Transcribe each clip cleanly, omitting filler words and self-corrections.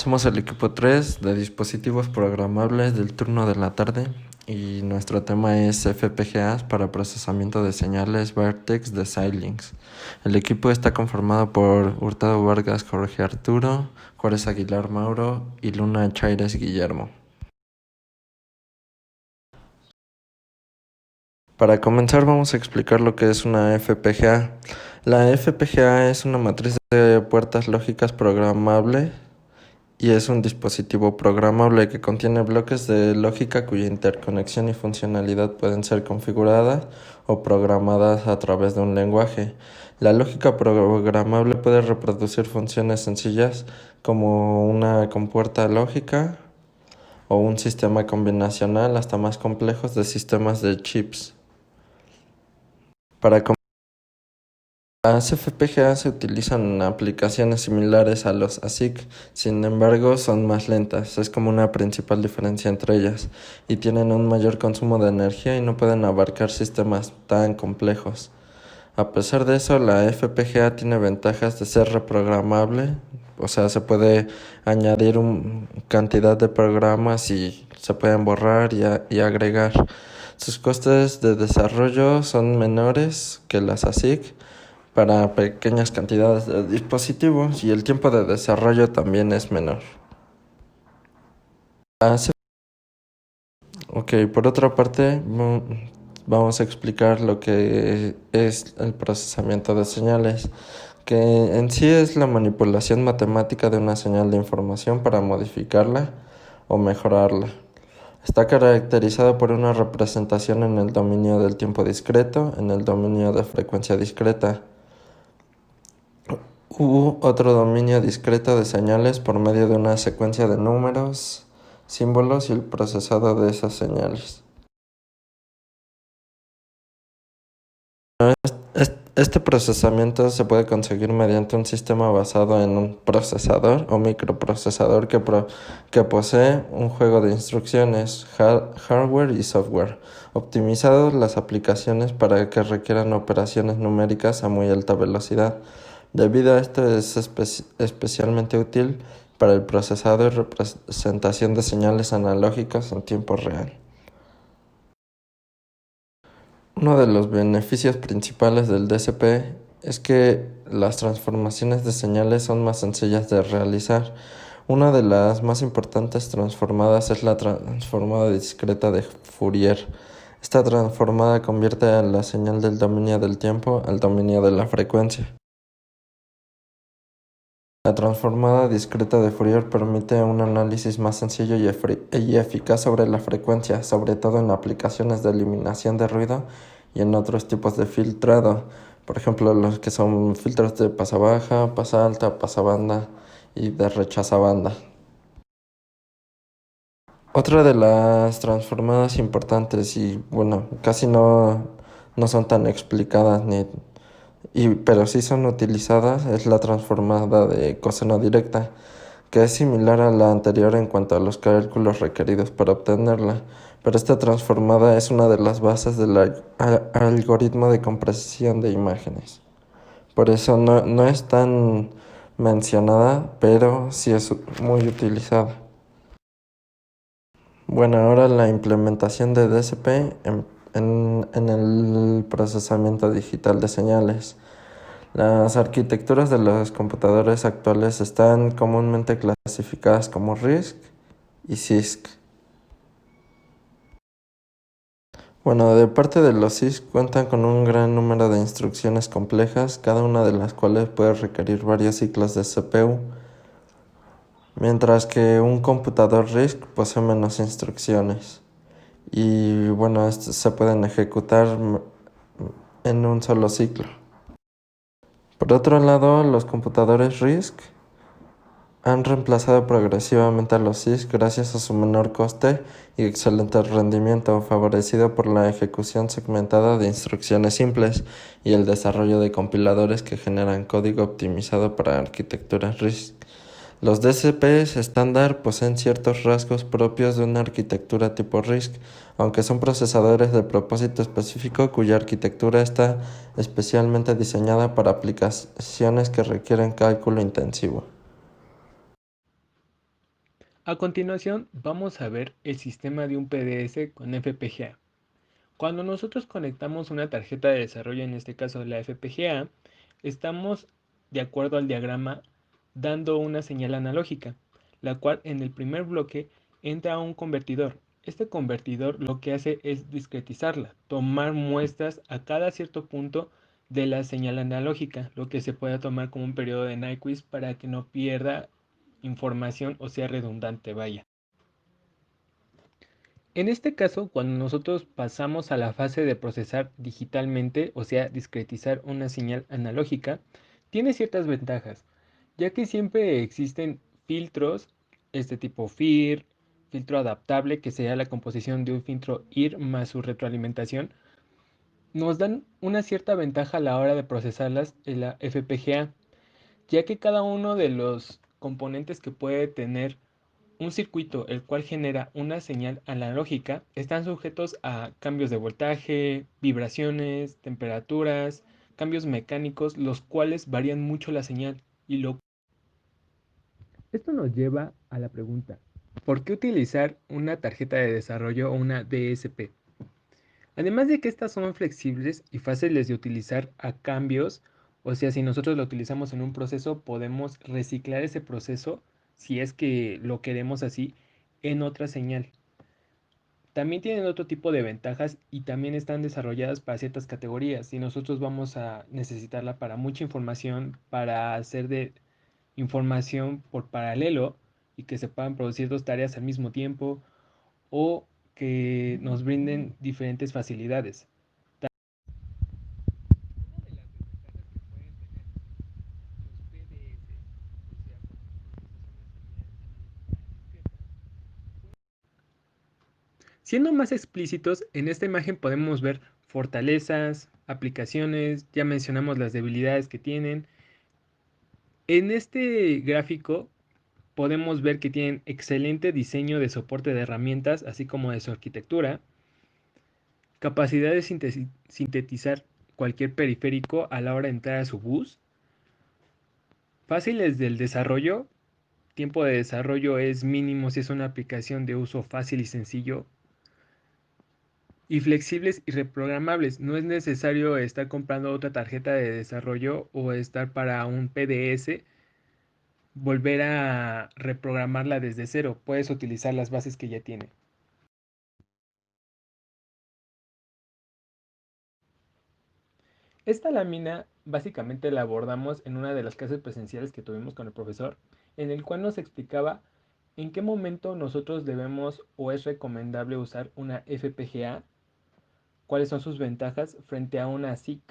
Somos el equipo 3 de dispositivos programables del turno de la tarde y nuestro tema es FPGAs para procesamiento de señales Vertex de Xilinx. El equipo está conformado por Hurtado Vargas Jorge Arturo, Juárez Aguilar Mauro y Luna Chaires Guillermo. Para comenzar vamos a explicar lo que es una FPGA. La FPGA es una matriz de puertas lógicas programable y es un dispositivo programable que contiene bloques de lógica cuya interconexión y funcionalidad pueden ser configuradas o programadas a través de un lenguaje. La lógica programable puede reproducir funciones sencillas como una compuerta lógica o un sistema combinacional hasta más complejos de sistemas de chips. Las FPGA se utilizan en aplicaciones similares a los ASIC, sin embargo son más lentas, es como una principal diferencia entre ellas, y tienen un mayor consumo de energía y no pueden abarcar sistemas tan complejos. A pesar de eso, la FPGA tiene ventajas de ser reprogramable, o sea, se puede añadir cantidad de programas y se pueden borrar y agregar. Sus costes de desarrollo son menores que las ASIC para pequeñas cantidades de dispositivos y el tiempo de desarrollo también es menor. Por otra parte, vamos a explicar lo que es el procesamiento de señales, que en sí es la manipulación matemática de una señal de información para modificarla o mejorarla. Está caracterizado por una representación en el dominio del tiempo discreto, en el dominio de frecuencia discreta, u otro dominio discreto de señales por medio de una secuencia de números, símbolos y el procesado de esas señales. Este procesamiento se puede conseguir mediante un sistema basado en un procesador o microprocesador que posee un juego de instrucciones, hardware y software, optimizados las aplicaciones para que requieran operaciones numéricas a muy alta velocidad. Debido a esto es especialmente útil para el procesado y representación de señales analógicas en tiempo real. Uno de los beneficios principales del DSP es que las transformaciones de señales son más sencillas de realizar. Una de las más importantes transformadas es la transformada discreta de Fourier. Esta transformada convierte a la señal del dominio del tiempo al dominio de la frecuencia. La transformada discreta de Fourier permite un análisis más sencillo y eficaz sobre la frecuencia, sobre todo en aplicaciones de eliminación de ruido y en otros tipos de filtrado, por ejemplo los que son filtros de pasa baja, pasa alta, pasa banda y de rechaza banda. Otra de las transformadas importantes y casi no son tan explicadas pero sí son utilizadas es la transformada de coseno directa, que es similar a la anterior en cuanto a los cálculos requeridos para obtenerla, pero esta transformada es una de las bases del algoritmo de compresión de imágenes. Por eso no es tan mencionada, pero sí es muy utilizada. Ahora la implementación de DSP en el procesamiento digital de señales. Las arquitecturas de los computadores actuales están comúnmente clasificadas como RISC y CISC. De parte de los CISC cuentan con un gran número de instrucciones complejas, cada una de las cuales puede requerir varios ciclos de CPU, mientras que un computador RISC posee menos instrucciones y estos se pueden ejecutar en un solo ciclo. Por otro lado, los computadores RISC han reemplazado progresivamente a los CISC gracias a su menor coste y excelente rendimiento, favorecido por la ejecución segmentada de instrucciones simples y el desarrollo de compiladores que generan código optimizado para arquitecturas RISC. Los DSPs estándar poseen ciertos rasgos propios de una arquitectura tipo RISC, aunque son procesadores de propósito específico cuya arquitectura está especialmente diseñada para aplicaciones que requieren cálculo intensivo. A continuación, vamos a ver el sistema de un PDS con FPGA. Cuando nosotros conectamos una tarjeta de desarrollo, en este caso la FPGA, estamos, de acuerdo al diagrama, dando una señal analógica, la cual en el primer bloque entra a un convertidor. Este convertidor lo que hace es discretizarla, tomar muestras a cada cierto punto de la señal analógica, lo que se puede tomar como un periodo de Nyquist para que no pierda información o sea redundante, vaya. En este caso, cuando nosotros pasamos a la fase de procesar digitalmente, o sea, discretizar una señal analógica, tiene ciertas ventajas, ya que siempre existen filtros, este tipo FIR, filtro adaptable, que sería la composición de un filtro IR más su retroalimentación, nos dan una cierta ventaja a la hora de procesarlas en la FPGA, ya que cada uno de los componentes que puede tener un circuito el cual genera una señal analógica están sujetos a cambios de voltaje, vibraciones, temperaturas, cambios mecánicos, los cuales varían mucho la señal. Esto nos lleva a la pregunta, ¿por qué utilizar una tarjeta de desarrollo o una DSP? Además de que estas son flexibles y fáciles de utilizar a cambios, o sea, si nosotros lo utilizamos en un proceso, podemos reciclar ese proceso, si es que lo queremos así, en otra señal. También tienen otro tipo de ventajas y también están desarrolladas para ciertas categorías. Si nosotros vamos a necesitarla para mucha información, para hacer de información por paralelo y que se puedan producir dos tareas al mismo tiempo o que nos brinden diferentes facilidades. Siendo más explícitos, en esta imagen podemos ver fortalezas, aplicaciones, ya mencionamos las debilidades que tienen. En este gráfico podemos ver que tienen excelente diseño de soporte de herramientas, así como de su arquitectura, capacidad de sintetizar cualquier periférico a la hora de entrar a su bus, fáciles del desarrollo, tiempo de desarrollo es mínimo si es una aplicación de uso fácil y sencillo, y flexibles y reprogramables. No es necesario estar comprando otra tarjeta de desarrollo o estar para un PDS, volver a reprogramarla desde cero. Puedes utilizar las bases que ya tiene. Esta lámina básicamente la abordamos en una de las clases presenciales que tuvimos con el profesor, en el cual nos explicaba en qué momento nosotros debemos o es recomendable usar una FPGA, cuáles son sus ventajas frente a una SIC.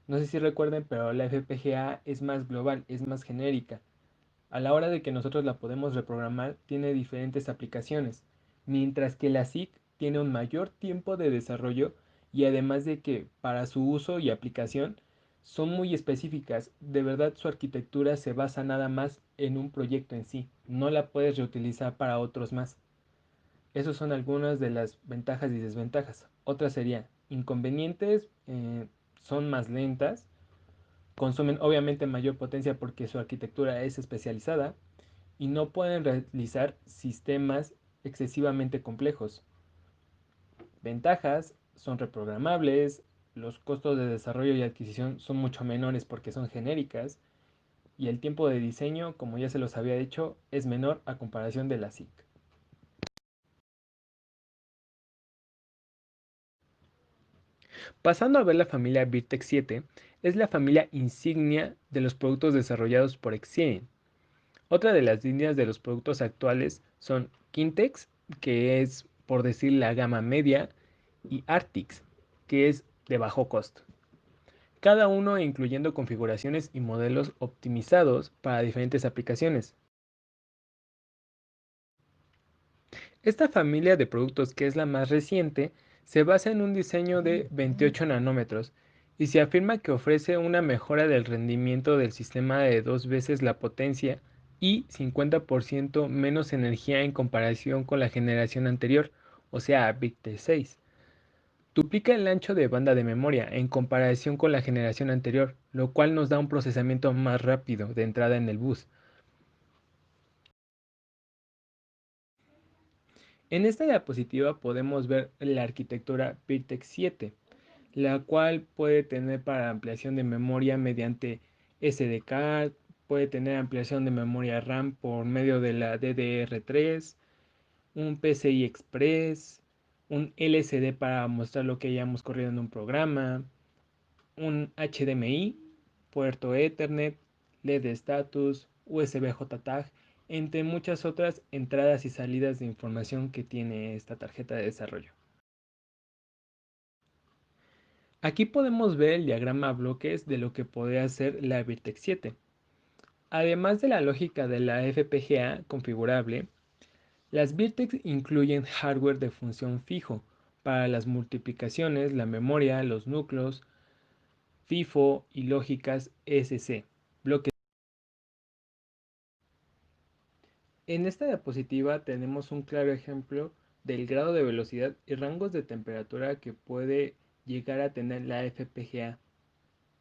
No sé si recuerden, pero la FPGA es más global, es más genérica. A la hora de que nosotros la podemos reprogramar, tiene diferentes aplicaciones, mientras que la SIC tiene un mayor tiempo de desarrollo y además de que para su uso y aplicación son muy específicas. De verdad su arquitectura se basa nada más en un proyecto en sí, no la puedes reutilizar para otros más. Esas son algunas de las ventajas y desventajas. Otras serían inconvenientes, son más lentas, consumen obviamente mayor potencia porque su arquitectura es especializada y no pueden realizar sistemas excesivamente complejos. Ventajas son reprogramables, los costos de desarrollo y adquisición son mucho menores porque son genéricas y el tiempo de diseño, como ya se los había dicho, es menor a comparación de la SIC. Pasando a ver la familia Virtex 7, es la familia insignia de los productos desarrollados por Exciene. Otra de las líneas de los productos actuales son Kintex, que es por decir la gama media, y Artix, que es de bajo costo. Cada uno incluyendo configuraciones y modelos optimizados para diferentes aplicaciones. Esta familia de productos, que es la más reciente, se basa en un diseño de 28 nanómetros y se afirma que ofrece una mejora del rendimiento del sistema de 2 veces la potencia y 50% menos energía en comparación con la generación anterior, o sea, Victe 6. Duplica el ancho de banda de memoria en comparación con la generación anterior, lo cual nos da un procesamiento más rápido de entrada en el bus. En esta diapositiva podemos ver la arquitectura Virtex 7, la cual puede tener para ampliación de memoria mediante SD card, puede tener ampliación de memoria RAM por medio de la DDR3, un PCI Express, un LCD para mostrar lo que hayamos corrido en un programa, un HDMI, puerto Ethernet, LED status, USB JTAG, entre muchas otras entradas y salidas de información que tiene esta tarjeta de desarrollo. Aquí podemos ver el diagrama a bloques de lo que podría ser la Virtex 7. Además de la lógica de la FPGA configurable, las Virtex incluyen hardware de función fijo para las multiplicaciones, la memoria, los núcleos, FIFO y lógicas SC, bloques. En esta diapositiva tenemos un claro ejemplo del grado de velocidad y rangos de temperatura que puede llegar a tener la FPGA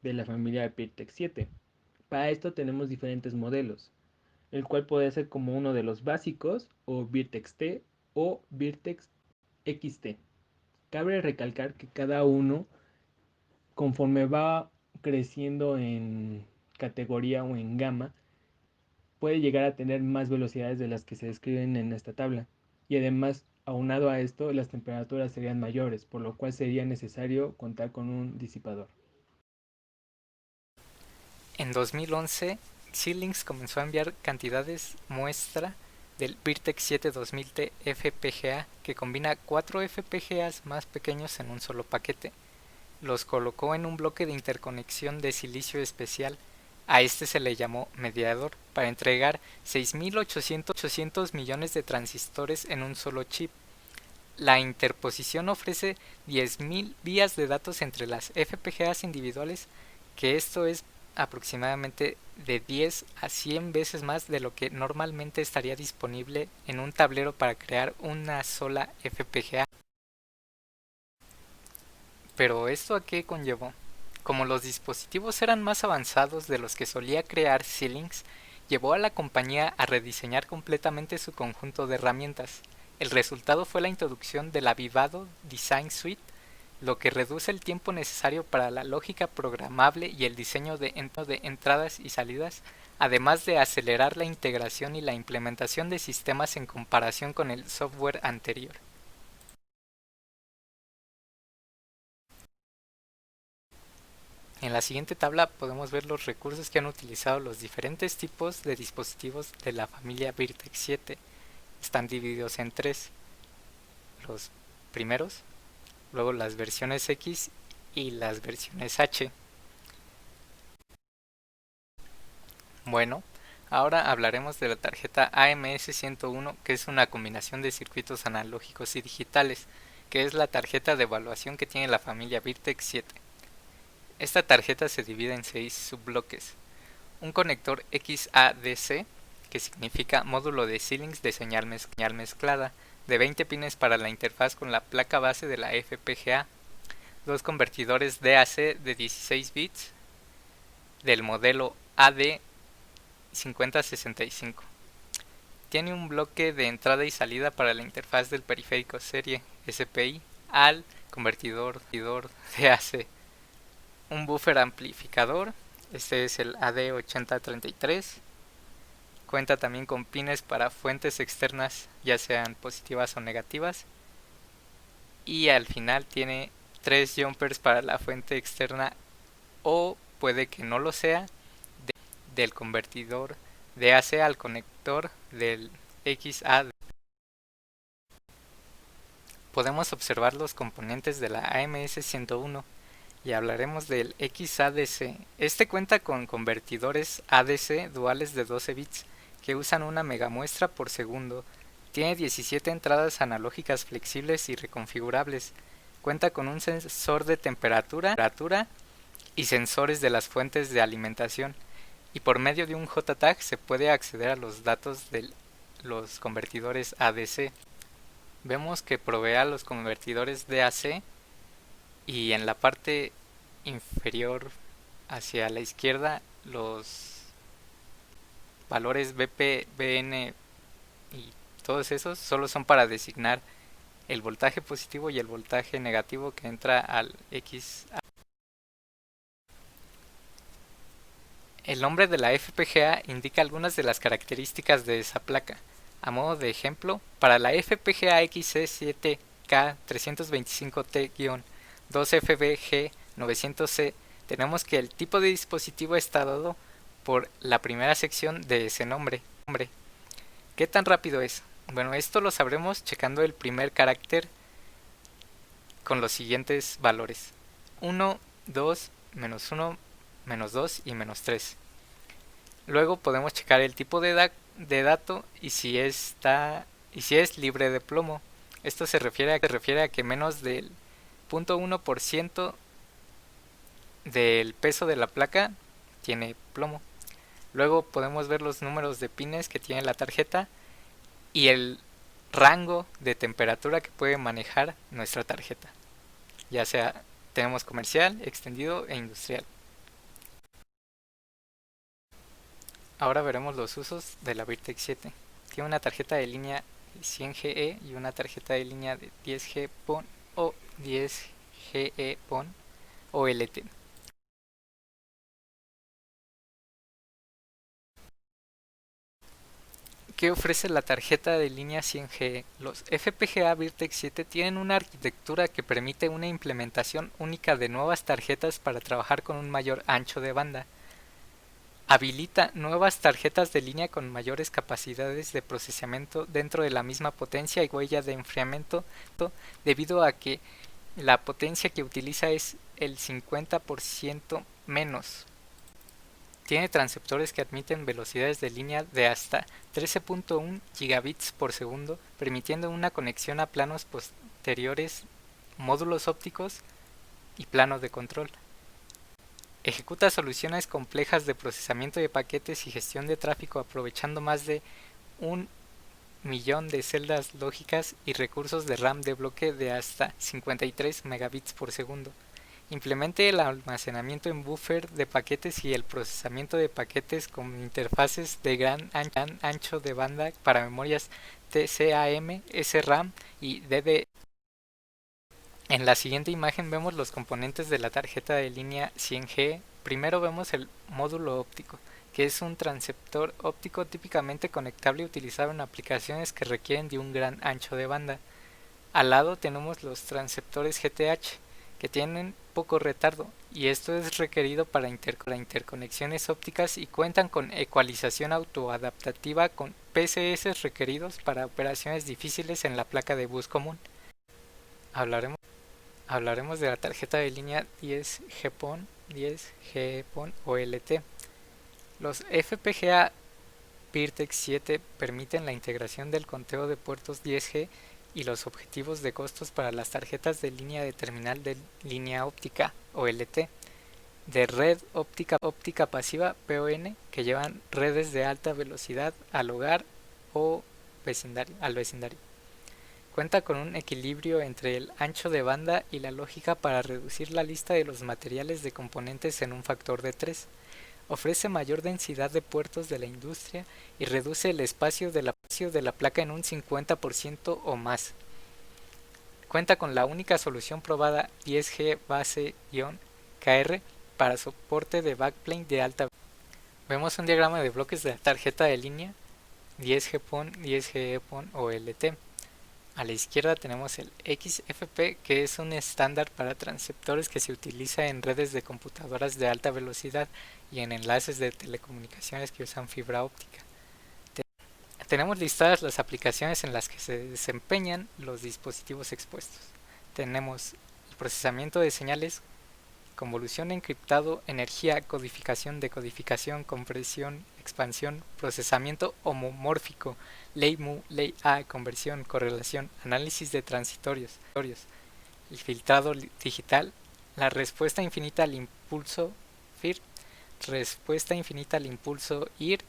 de la familia Virtex 7. Para esto tenemos diferentes modelos, el cual puede ser como uno de los básicos o Virtex T o Virtex XT. Cabe recalcar que cada uno, conforme va creciendo en categoría o en gama, puede llegar a tener más velocidades de las que se describen en esta tabla. Y además, aunado a esto, las temperaturas serían mayores, por lo cual sería necesario contar con un disipador. En 2011, Xilinx comenzó a enviar cantidades muestra del Virtex 7 2000T FPGA que combina 4 FPGAs más pequeños en un solo paquete. Los colocó en un bloque de interconexión de silicio especial. A este se le llamó mediador para entregar 6.800 millones de transistores en un solo chip. La interposición ofrece 10.000 vías de datos entre las FPGAs individuales, que esto es aproximadamente de 10 a 100 veces más de lo que normalmente estaría disponible en un tablero para crear una sola FPGA. Pero ¿esto a qué conllevó? Como los dispositivos eran más avanzados de los que solía crear Xilinx, llevó a la compañía a rediseñar completamente su conjunto de herramientas. El resultado fue la introducción del Avivado Design Suite, lo que reduce el tiempo necesario para la lógica programable y el diseño de entradas y salidas, además de acelerar la integración y la implementación de sistemas en comparación con el software anterior. En la siguiente tabla podemos ver los recursos que han utilizado los diferentes tipos de dispositivos de la familia Virtex 7. Están divididos en tres: los primeros, luego las versiones X y las versiones H. Bueno, ahora hablaremos de la tarjeta AMS101, que es una combinación de circuitos analógicos y digitales, que es la tarjeta de evaluación que tiene la familia Virtex 7. Esta tarjeta se divide en 6 subbloques: un conector XADC, que significa módulo de Xilinx de señal mezclada, de 20 pines para la interfaz con la placa base de la FPGA, dos convertidores DAC de 16 bits del modelo AD5065. Tiene un bloque de entrada y salida para la interfaz del periférico serie SPI al convertidor DAC, un buffer amplificador, este es el AD8033. Cuenta también con pines para fuentes externas, ya sean positivas o negativas. Y al final tiene 3 jumpers para la fuente externa, o puede que no lo sea, del convertidor DAC al conector del XA. Podemos observar los componentes de la AMS101 y hablaremos del XADC. Este cuenta con convertidores ADC duales de 12 bits que usan una megamuestra por segundo. Tiene 17 entradas analógicas flexibles y reconfigurables. Cuenta con un sensor de temperatura y sensores de las fuentes de alimentación. Y por medio de un JTAG se puede acceder a los datos de los convertidores ADC. Vemos que provee a los convertidores DAC, y en la parte inferior hacia la izquierda los valores BP, BN y todos esos solo son para designar el voltaje positivo y el voltaje negativo que entra al X. El nombre de la FPGA indica algunas de las características de esa placa. A modo de ejemplo, para la FPGA XC7K325T-2FBG900C tenemos que el tipo de dispositivo está dado por la primera sección de ese nombre. ¿Qué tan rápido es? Bueno, esto lo sabremos checando el primer carácter con los siguientes valores: 1, 2, menos 1, menos 2 y menos 3. Luego podemos checar el tipo de dato y si es libre de plomo. Esto se refiere a que menos del 0.1% del peso de la placa tiene plomo. Luego podemos ver los números de pines que tiene la tarjeta y el rango de temperatura que puede manejar nuestra tarjeta, ya sea tenemos comercial, extendido e industrial. Ahora veremos los usos de la Virtex 7. Tiene una tarjeta de línea 100GE y una tarjeta de línea de 10G PON o 10GE PON o LT. ¿Qué ofrece la tarjeta de línea 100GE? Los FPGA Virtex 7 tienen una arquitectura que permite una implementación única de nuevas tarjetas para trabajar con un mayor ancho de banda. Habilita nuevas tarjetas de línea con mayores capacidades de procesamiento dentro de la misma potencia y huella de enfriamiento, debido a que la potencia que utiliza es el 50% menos. Tiene transceptores que admiten velocidades de línea de hasta 13.1 gigabits por segundo, permitiendo una conexión a planos posteriores, módulos ópticos y planos de control. Ejecuta soluciones complejas de procesamiento de paquetes y gestión de tráfico aprovechando más de 1 millón de celdas lógicas y recursos de RAM de bloque de hasta 53 megabits por segundo. Implemente el almacenamiento en buffer de paquetes y el procesamiento de paquetes con interfaces de gran ancho de banda para memorias TCAM, SRAM y DDR. En la siguiente imagen vemos los componentes de la tarjeta de línea 100G. Primero vemos el módulo óptico, que es un transceptor óptico típicamente conectable y utilizado en aplicaciones que requieren de un gran ancho de banda. Al lado tenemos los transceptores GTH, que tienen poco retardo, y esto es requerido para interconexiones ópticas y cuentan con ecualización autoadaptativa con PCS requeridos para operaciones difíciles en la placa de bus común. Hablaremos de la tarjeta de línea 10G-PON, 10G-PON o LT. Los FPGA Virtex 7 permiten la integración del conteo de puertos 10G y los objetivos de costos para las tarjetas de línea de terminal de línea óptica o LT, de red óptica pasiva PON, que llevan redes de alta velocidad al hogar o al vecindario. Cuenta con un equilibrio entre el ancho de banda y la lógica para reducir la lista de los materiales de componentes en un factor de 3. Ofrece mayor densidad de puertos de la industria y reduce el espacio de la placa en un 50% o más. Cuenta con la única solución probada 10G base-KR para soporte de backplane de alta velocidad. Vemos un diagrama de bloques de la tarjeta de línea 10G PON, 10G PON o LT. A la izquierda tenemos el XFP, que es un estándar para transceptores que se utiliza en redes de computadoras de alta velocidad y en enlaces de telecomunicaciones que usan fibra óptica. Tenemos listadas las aplicaciones en las que se desempeñan los dispositivos expuestos. Tenemos el procesamiento de señales, convolución encriptado, energía, codificación, decodificación, compresión, expansión, procesamiento homomórfico, ley mu, ley A, conversión, correlación, análisis de transitorios, el filtrado digital, la respuesta infinita al impulso FIR, respuesta infinita al impulso IR,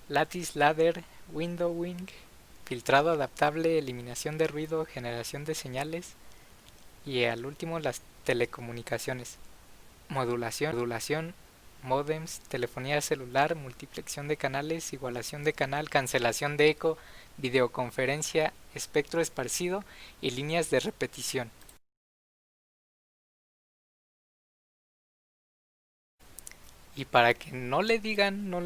lattice ladder, windowing, filtrado adaptable, eliminación de ruido, generación de señales y al último las telecomunicaciones, modulación, módems, telefonía celular, multiplexación de canales, igualación de canal, cancelación de eco, videoconferencia, espectro esparcido y líneas de repetición. Y para que no le digan, no